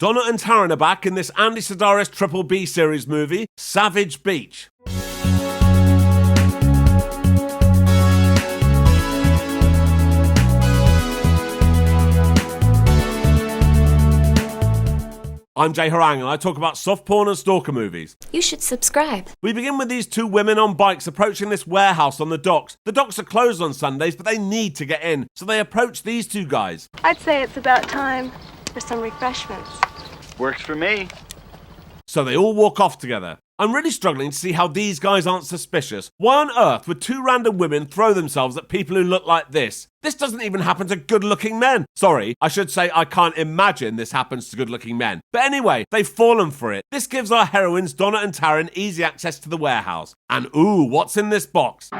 Dona and Taryn are back in this Andy Sidaris Triple B series movie, Savage Beach. I'm Jay Harangue and I talk about soft porn and stalker movies. You should subscribe. We begin with these two women on bikes approaching this warehouse on the docks. The docks are closed on Sundays, but they need to get in, so they approach these two guys. I'd say it's about time for some refreshments. Works for me. So they all walk off together. I'm really struggling to see how these guys aren't suspicious. Why on earth would two random women throw themselves at people who look like this? This doesn't even happen to good-looking men. Sorry, I should say I can't imagine this happens to good-looking men. But anyway, they've fallen for it. This gives our heroines, Dona and Taryn, easy access to the warehouse. And ooh, what's in this box?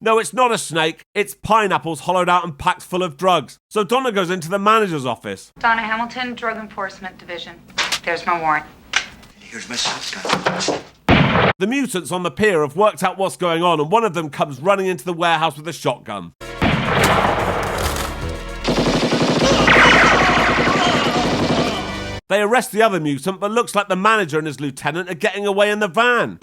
No, it's not a snake. It's pineapples hollowed out and packed full of drugs. So Dona goes into the manager's office. Donna Hamilton, Drug Enforcement Division. There's my warrant. Here's my shotgun. The mutants on the pier have worked out what's going on, and one of them comes running into the warehouse with a shotgun. They arrest the other mutant, but looks like the manager and his lieutenant are getting away in the van.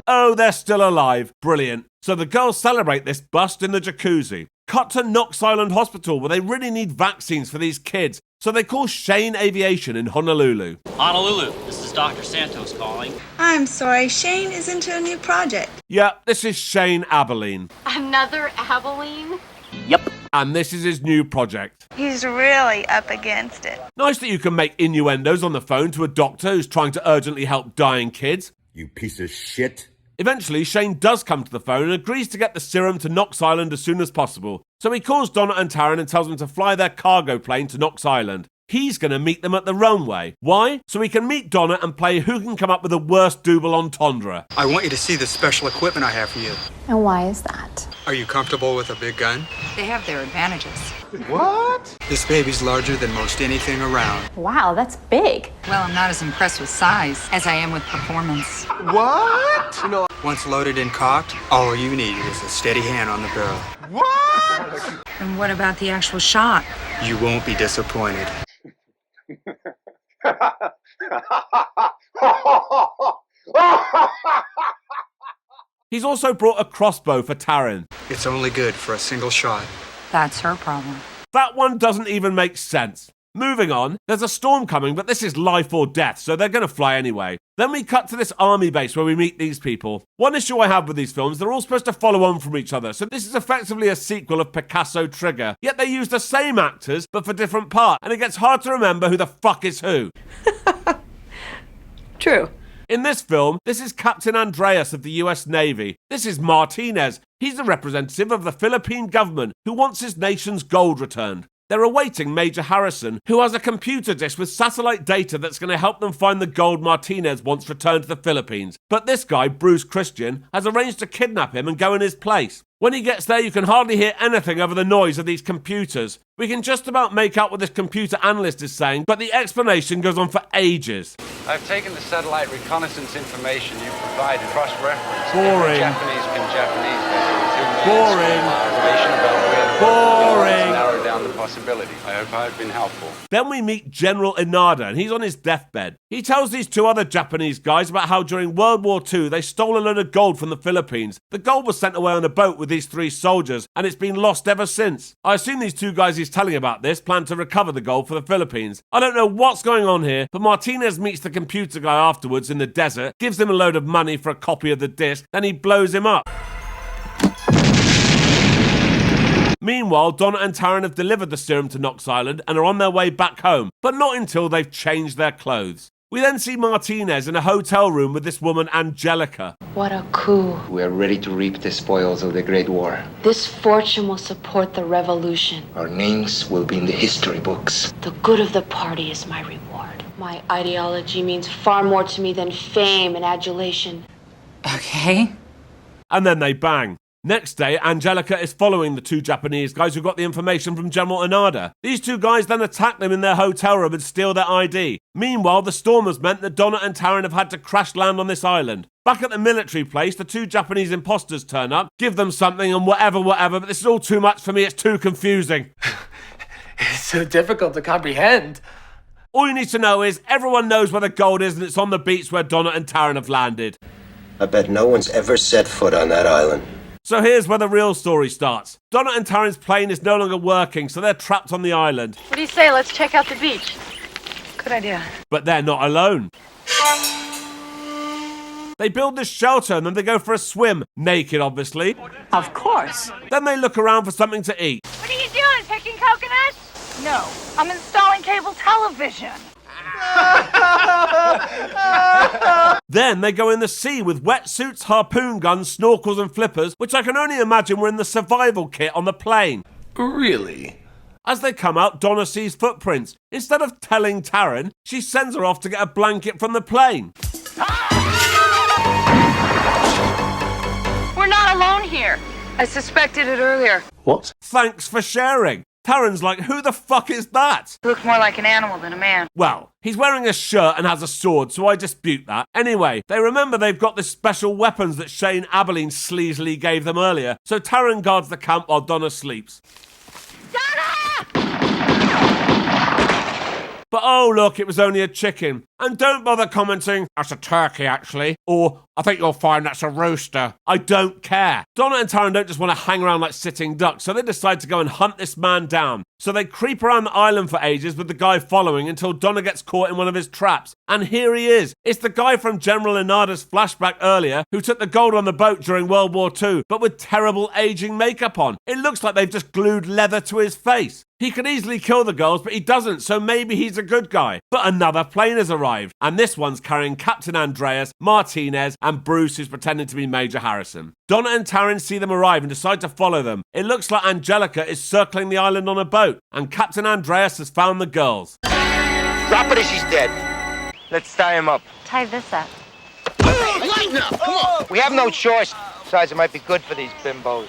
Oh, they're still alive. Brilliant. So the girls celebrate this bust in the jacuzzi. Cut to Knox Island Hospital, where they really need vaccines for these kids. So they call Shane Aviation in Honolulu. Honolulu, this is Dr. Santos calling. I'm sorry, Shane is into a new project. Yeah, this is Shane Abilene. Another Abilene? Yep. And this is his new project. He's really up against it. Nice that you can make innuendos on the phone to a doctor who's trying to urgently help dying kids. You piece of shit. Eventually, Shane does come to the phone and agrees to get the serum to Knox Island as soon as possible. So he calls Dona and Taryn and tells them to fly their cargo plane to Knox Island. He's going to meet them at the runway. Why? So he can meet Dona and play who can come up with the worst double entendre. I want you to see the special equipment I have for you. And why is that? Are you comfortable with a big gun? They have their advantages. What? This baby's larger than most anything around. Wow, that's big. Well, I'm not as impressed with size as I am with performance. What? No. Once loaded and cocked, all you need is a steady hand on the barrel. What? And what about the actual shot? You won't be disappointed. He's also brought a crossbow for Taryn. It's only good for a single shot. That's her problem. That one doesn't even make sense. Moving on, there's a storm coming, but this is life or death, so they're going to fly anyway. Then we cut to this army base where we meet these people. One issue I have with these films, they're all supposed to follow on from each other, so this is effectively a sequel of Picasso Trigger. Yet they use the same actors, but for different parts, and it gets hard to remember who the fuck is who. True. In this film, this is Captain Andreas of the US Navy. This is Martinez. He's the representative of the Philippine government who wants his nation's gold returned. They're awaiting Major Harrison, who has a computer disk with satellite data that's going to help them find the gold Martinez wants returned to the Philippines. But this guy, Bruce Christian, has arranged to kidnap him and go in his place. When he gets there, you can hardly hear anything over the noise of these computers. We can just about make out what this computer analyst is saying, but the explanation goes on for ages. I've taken the satellite reconnaissance information you provided, cross-reference. Boring. Japanese can Japanese. Boring. Information about where the Boring. narrow down the possibility. I hope I've been helpful. Then we meet General Inada, and he's on his deathbed. He tells these two other Japanese guys about how during World War II they stole a load of gold from the Philippines. The gold was sent away on a boat with these three soldiers, and it's been lost ever since. I assume these two guys he's telling about this plan to recover the gold for the Philippines. I don't know what's going on here, but Martinez meets the computer guy afterwards in the desert, gives him a load of money for a copy of the disc, then he blows him up. Meanwhile, Dona and Taryn have delivered the serum to Knox Island and are on their way back home, but not until they've changed their clothes. We then see Martinez in a hotel room with this woman, Angelica. What a coup. We are ready to reap the spoils of the Great War. This fortune will support the revolution. Our names will be in the history books. The good of the party is my reward. My ideology means far more to me than fame and adulation. Okay. And then they bang. Next day, Angelica is following the two Japanese guys who got the information from General Inada. These two guys then attack them in their hotel room and steal their ID. Meanwhile, the storm has meant that Dona and Taryn have had to crash land on this island. Back at the military place, the two Japanese imposters turn up, give them something and whatever, but this is all too much for me, it's too confusing. It's so difficult to comprehend. All you need to know is everyone knows where the gold is and it's on the beach where Dona and Taryn have landed. I bet no one's ever set foot on that island. So here's where the real story starts. Dona and Taryn's plane is no longer working, so they're trapped on the island. What do you say? Let's check out the beach. Good idea. But they're not alone. They build this shelter and then they go for a swim, naked obviously. Of course. Then they look around for something to eat. What are you doing? Picking coconuts? No, I'm installing cable television. Then they go in the sea with wetsuits, harpoon guns, snorkels and flippers, which I can only imagine were in the survival kit on the plane. Really? As they come out, Dona sees footprints. Instead of telling Taryn, she sends her off to get a blanket from the plane. We're not alone here. I suspected it earlier. What? Thanks for sharing. Taryn's like, who the fuck is that? He looks more like an animal than a man. Well, he's wearing a shirt and has a sword, so I dispute that. Anyway, they remember they've got the special weapons that Shane Abilene sleazily gave them earlier, so Taryn guards the camp while Dona sleeps. But oh look, it was only a chicken. And don't bother commenting, that's a turkey actually, or I think you'll find that's a rooster. I don't care. Dona and Taryn don't just want to hang around like sitting ducks, so they decide to go and hunt this man down. So they creep around the island for ages with the guy following until Dona gets caught in one of his traps. And here he is. It's the guy from General Inada's flashback earlier who took the gold on the boat during World War II, but with terrible aging makeup on. It looks like they've just glued leather to his face. He could easily kill the girls, but he doesn't, so maybe he's a good guy. But another plane has arrived, and this one's carrying Captain Andreas, Martinez, and Bruce, who's pretending to be Major Harrison. Dona and Taryn see them arrive and decide to follow them. It looks like Angelica is circling the island on a boat, and Captain Andreas has found the girls. Drop it if she's dead. Let's tie him up. Tie this up. Lighten up! Come on! We have no choice. Besides, it might be good for these bimbos.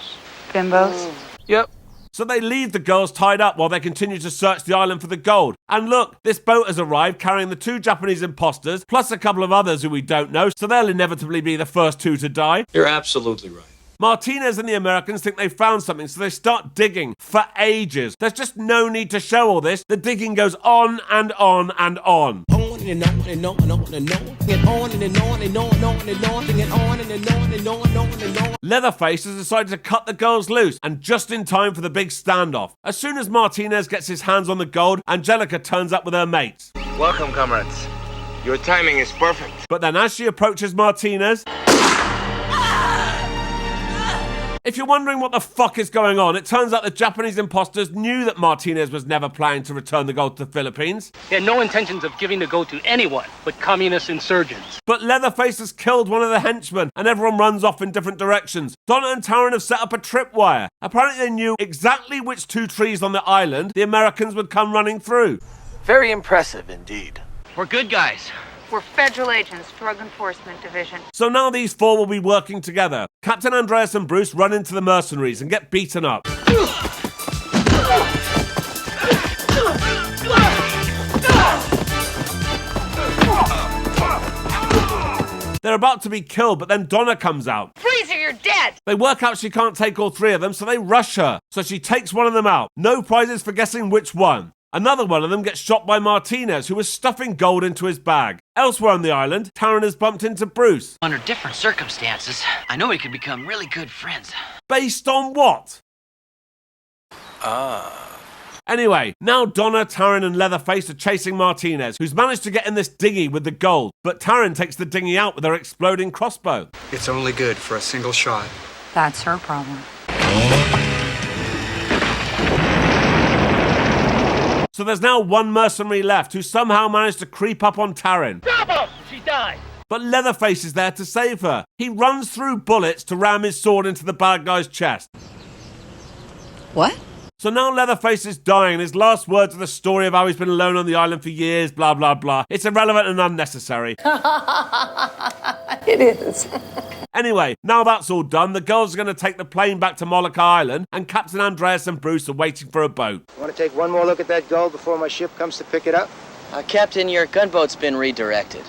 Bimbos? Yep. So they leave the girls tied up while they continue to search the island for the gold. And look, this boat has arrived carrying the two Japanese imposters, plus a couple of others who we don't know, so they'll inevitably be the first two to die. You're absolutely right. Martinez and the Americans think they found something, so they start digging for ages. There's just no need to show all this. The digging goes on and on and on. Leatherface has decided to cut the girls loose, and just in time for the big standoff. As soon as Martinez gets his hands on the gold, Angelica turns up with her mates. Welcome, comrades. Your timing is perfect. But then as she approaches Martinez... If you're wondering what the fuck is going on, it turns out the Japanese imposters knew that Martinez was never planning to return the gold to the Philippines. He had no intentions of giving the gold to anyone but communist insurgents. But Leatherface has killed one of the henchmen, and everyone runs off in different directions. Dona and Taryn have set up a tripwire. Apparently they knew exactly which two trees on the island the Americans would come running through. Very impressive indeed. We're good guys. We're federal agents, Drug Enforcement Division. So now these four will be working together. Captain Andreas and Bruce run into the mercenaries and get beaten up. They're about to be killed, but then Dona comes out. Freeze or you're dead! They work out she can't take all three of them, so they rush her. So she takes one of them out. No prizes for guessing which one. Another one of them gets shot by Martinez, who was stuffing gold into his bag. Elsewhere on the island, Taryn has bumped into Bruce. Under different circumstances, I know we could become really good friends. Based on what? Anyway, now Dona, Taryn and Leatherface are chasing Martinez, who's managed to get in this dinghy with the gold. But Taryn takes the dinghy out with her exploding crossbow. It's only good for a single shot. That's her problem. So there's now one mercenary left who somehow managed to creep up on Taryn. Stop her! She died! But Leatherface is there to save her. He runs through bullets to ram his sword into the bad guy's chest. What? So now Leatherface is dying, and his last words are the story of how he's been alone on the island for years, blah, blah, blah. It's irrelevant and unnecessary. It is. Anyway, now that's all done, the girls are going to take the plane back to Molokai Island, and Captain Andreas and Bruce are waiting for a boat. Want to take one more look at that gold before my ship comes to pick it up? Captain, your gunboat's been redirected.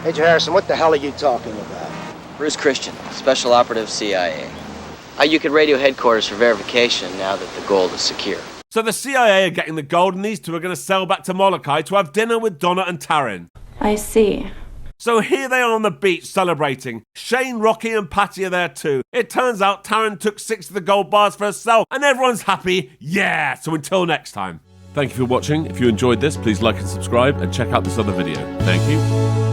Major Harrison, what the hell are you talking about? Bruce Christian, Special Operative CIA. You could radio headquarters for verification now that the gold is secure. So the CIA are getting the gold and these two are going to sail back to Molokai to have dinner with Dona and Taryn. I see. So here they are on the beach celebrating. Shane, Rocky and Patty are there too. It turns out Taryn took 6 of the gold bars for herself and everyone's happy. Yeah! So until next time. Thank you for watching. If you enjoyed this, please like and subscribe and check out this other video. Thank you.